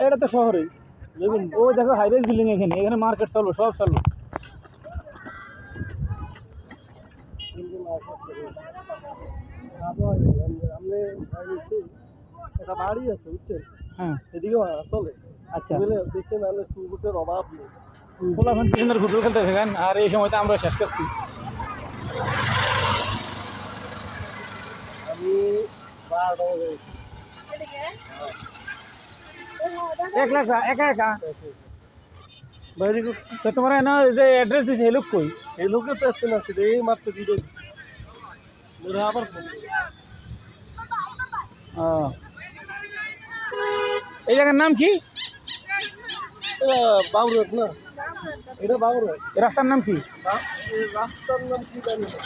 এটা তো শহরে ও দেখো হাইরাইজ বিল্ডিং এখানে মার্কেট চলবো সব চলবো একটা বাড়ি আছে বুঝছেন হ্যাঁ এদিকে চলে আচ্ছা দেখতে নাহলে সুযোগের অভাব নেই পোলাপান কি সুন্দর ফুটবল খেলতে থাকেন আর এই সময় তো আমরা শেষ করছি আমি 12টা বাজে একা একা বাইরে করছি তো তোমার না যে অ্যাড্রেস দিছে এই লোক কই এই লোকে তো আসছে না সেটা এই মাত্র ভিডিও দিচ্ছে ওরা আবার ফোন করে। এই জায়গার নাম কি এটা বাবুরাট না এটা বাবুরাট এই রাস্তার নাম কি এই রাস্তার নাম কি জানি না